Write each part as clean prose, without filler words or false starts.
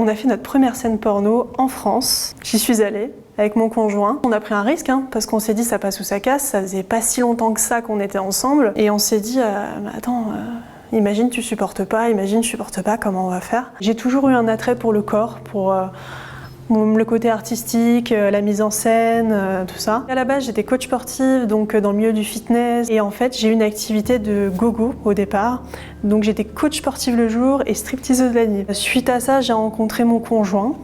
On a fait notre première scène porno en France. J'y suis allée avec mon conjoint. On a pris un risque parce qu'on s'est dit ça passe ou ça casse. Ça faisait pas si longtemps que ça qu'on était ensemble. Et on s'est dit attends, imagine tu supportes pas, imagine je supporte pas, comment on va faire? J'ai toujours eu un attrait pour le corps, pour le côté artistique, la mise en scène, tout ça. À la base, j'étais coach sportive, donc dans le milieu du fitness. Et en fait, j'ai eu une activité de gogo au départ. Donc j'étais coach sportive le jour et stripteaseuse la nuit. Suite à ça, j'ai rencontré mon conjoint.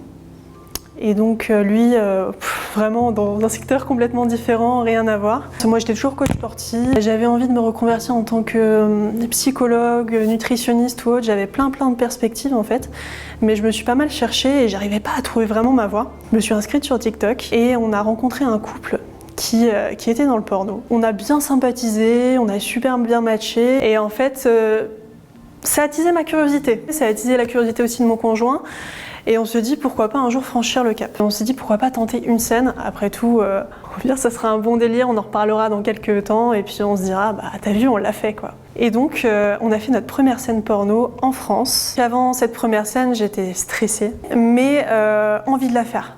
Et donc lui, vraiment dans un secteur complètement différent, rien à voir. Moi j'étais toujours coach sportive, j'avais envie de me reconvertir en tant que psychologue, nutritionniste ou autre, j'avais plein de perspectives en fait. Mais je me suis pas mal cherchée et j'arrivais pas à trouver vraiment ma voie. Je me suis inscrite sur TikTok et on a rencontré un couple qui était dans le porno. On a bien sympathisé, on a super bien matché et en fait ça a attisé ma curiosité. Ça a attisé la curiosité aussi de mon conjoint. Et on se dit pourquoi pas un jour franchir le cap. On s'est dit pourquoi pas tenter une scène. Après tout, au pire ça sera un bon délire, on en reparlera dans quelques temps et puis on se dira bah t'as vu, on l'a fait quoi. Et donc on a fait notre première scène porno en France. Avant cette première scène, j'étais stressée, mais envie de la faire.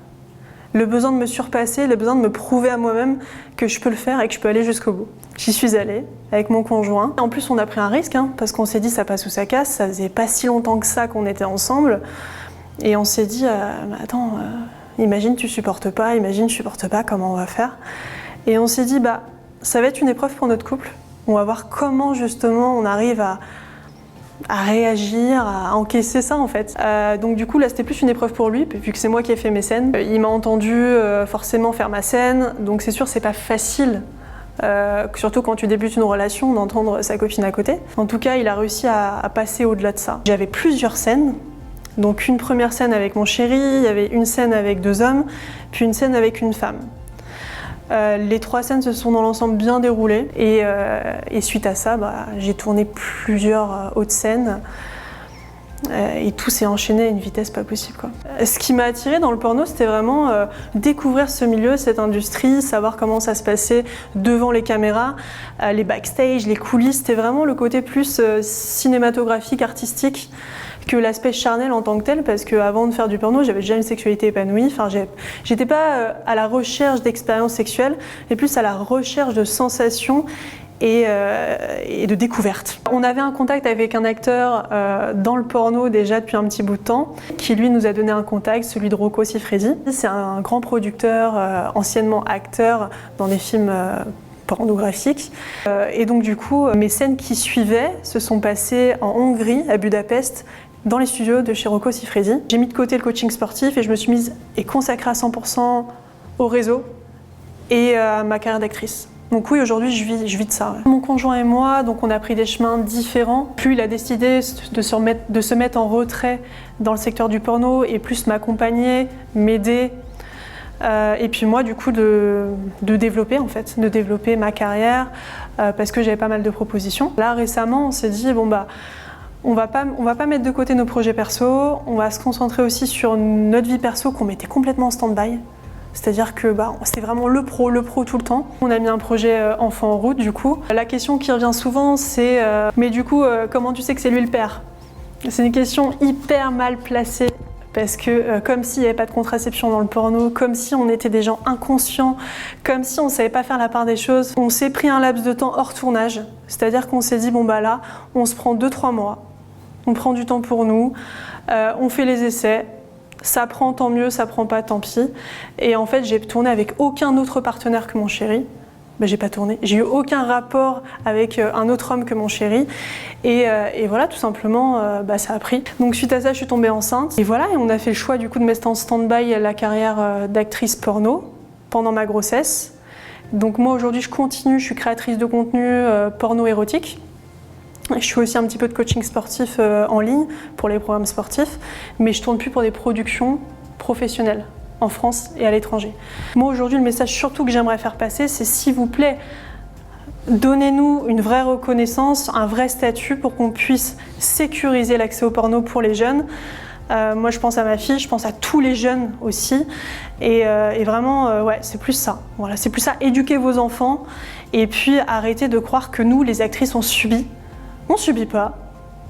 Le besoin de me surpasser, le besoin de me prouver à moi-même que je peux le faire et que je peux aller jusqu'au bout. J'y suis allée avec mon conjoint. En plus on a pris un risque parce qu'on s'est dit ça passe ou ça casse. Ça faisait pas si longtemps que ça qu'on était ensemble. Et on s'est dit, attends, imagine tu supportes pas, imagine je supporte pas, comment on va faire? Et on s'est dit, bah, ça va être une épreuve pour notre couple. On va voir comment justement on arrive à réagir, à encaisser ça en fait. Donc du coup là c'était plus une épreuve pour lui, vu que c'est moi qui ai fait mes scènes. Il m'a entendu forcément faire ma scène, donc c'est sûr c'est pas facile. Surtout quand tu débutes une relation, d'entendre sa copine à côté. En tout cas il a réussi à passer au-delà de ça. J'avais plusieurs scènes. Donc une première scène avec mon chéri, il y avait une scène avec 2 hommes, puis une scène avec une femme. Les 3 scènes se sont dans l'ensemble bien déroulées et suite à ça, j'ai tourné plusieurs autres scènes et tout s'est enchaîné à une vitesse pas possible quoi. Ce qui m'a attirée dans le porno, c'était vraiment découvrir ce milieu, cette industrie, savoir comment ça se passait devant les caméras, les backstage, les coulisses. C'était vraiment le côté plus cinématographique, artistique, que l'aspect charnel en tant que tel, parce qu'avant de faire du porno, j'avais déjà une sexualité épanouie. Enfin, j'étais pas à la recherche d'expériences sexuelles, mais plus à la recherche de sensations et de découvertes. On avait un contact avec un acteur dans le porno déjà depuis un petit bout de temps, qui lui nous a donné un contact, celui de Rocco Siffredi. C'est un grand producteur, anciennement acteur dans des films pornographiques. Et donc du coup, mes scènes qui suivaient se sont passées en Hongrie, à Budapest, dans les studios de chez Rocco Siffredi. J'ai mis de côté le coaching sportif et je me suis mise et consacrée à 100% au réseau et à ma carrière d'actrice. Donc oui, aujourd'hui, je vis de ça. Ouais. Mon conjoint et moi, donc on a pris des chemins différents. Plus il a décidé de se mettre en retrait dans le secteur du porno et plus m'accompagner, m'aider. Et puis moi, du coup, de développer en fait, de développer ma carrière parce que j'avais pas mal de propositions. Là, récemment, on s'est dit bon bah, on va pas mettre de côté nos projets perso. On va se concentrer aussi sur notre vie perso qu'on mettait complètement en stand-by. C'est-à-dire que c'était vraiment le pro tout le temps. On a mis un projet enfant en route du coup. La question qui revient souvent c'est mais du coup comment tu sais que c'est lui le père? C'est une question hyper mal placée parce que comme s'il n'y avait pas de contraception dans le porno, comme si on était des gens inconscients, comme si on ne savait pas faire la part des choses. On s'est pris un laps de temps hors tournage, c'est-à-dire qu'on s'est dit bon bah là on se prend 2-3 mois, on prend du temps pour nous, on fait les essais. Ça prend, tant mieux, ça prend pas, tant pis. Et en fait, j'ai tourné avec aucun autre partenaire que mon chéri. J'ai pas tourné. J'ai eu aucun rapport avec un autre homme que mon chéri. Et voilà, tout simplement, ça a pris. Donc suite à ça, je suis tombée enceinte. Et voilà, et on a fait le choix du coup de mettre en stand-by la carrière d'actrice porno pendant ma grossesse. Donc moi aujourd'hui, je continue, je suis créatrice de contenu porno érotique. Je fais aussi un petit peu de coaching sportif en ligne pour les programmes sportifs, mais je tourne plus pour des productions professionnelles en France et à l'étranger. Moi aujourd'hui, le message surtout que j'aimerais faire passer, c'est s'il vous plaît, donnez-nous une vraie reconnaissance, un vrai statut pour qu'on puisse sécuriser l'accès au porno pour les jeunes. Moi je pense à ma fille, je pense à tous les jeunes aussi et vraiment ouais, c'est plus ça. Voilà, c'est plus ça, éduquer vos enfants et puis arrêter de croire que nous les actrices on subit. On subit pas,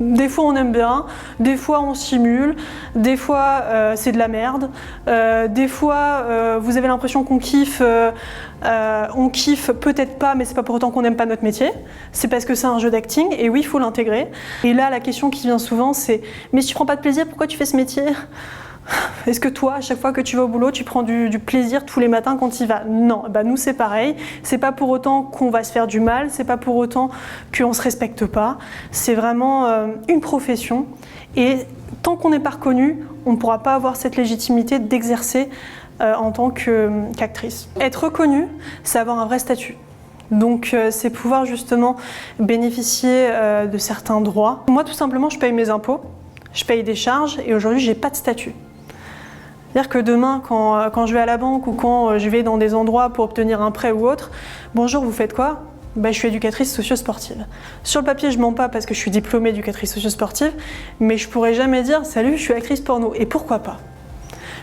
Des fois on aime bien, des fois on simule, des fois c'est de la merde, des fois vous avez l'impression qu'on kiffe, on kiffe peut-être pas, mais c'est pas pour autant qu'on n'aime pas notre métier, c'est parce que c'est un jeu d'acting et oui il faut l'intégrer. Et là la question qui vient souvent c'est mais si tu prends pas de plaisir, pourquoi tu fais ce métier ? Est-ce que toi, à chaque fois que tu vas au boulot, tu prends du plaisir tous les matins quand tu y vas ? Non, bah nous c'est pareil. C'est pas pour autant qu'on va se faire du mal, c'est pas pour autant qu'on se respecte pas. C'est vraiment une profession et tant qu'on n'est pas reconnu, on ne pourra pas avoir cette légitimité d'exercer en tant qu'actrice. Être reconnue, c'est avoir un vrai statut. Donc c'est pouvoir justement bénéficier de certains droits. Moi tout simplement, je paye mes impôts, je paye des charges et aujourd'hui j'ai pas de statut. C'est-à-dire que demain, quand je vais à la banque ou quand je vais dans des endroits pour obtenir un prêt ou autre, bonjour, vous faites quoi ? Ben, je suis éducatrice socio-sportive. Sur le papier, je mens pas parce que je suis diplômée éducatrice socio-sportive, mais je pourrais jamais dire salut, je suis actrice porno. Et pourquoi pas ?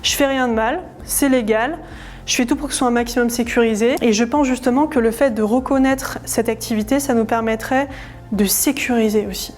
Je fais rien de mal, c'est légal, je fais tout pour que ce soit un maximum sécurisé. Et je pense justement que le fait de reconnaître cette activité, ça nous permettrait de sécuriser aussi.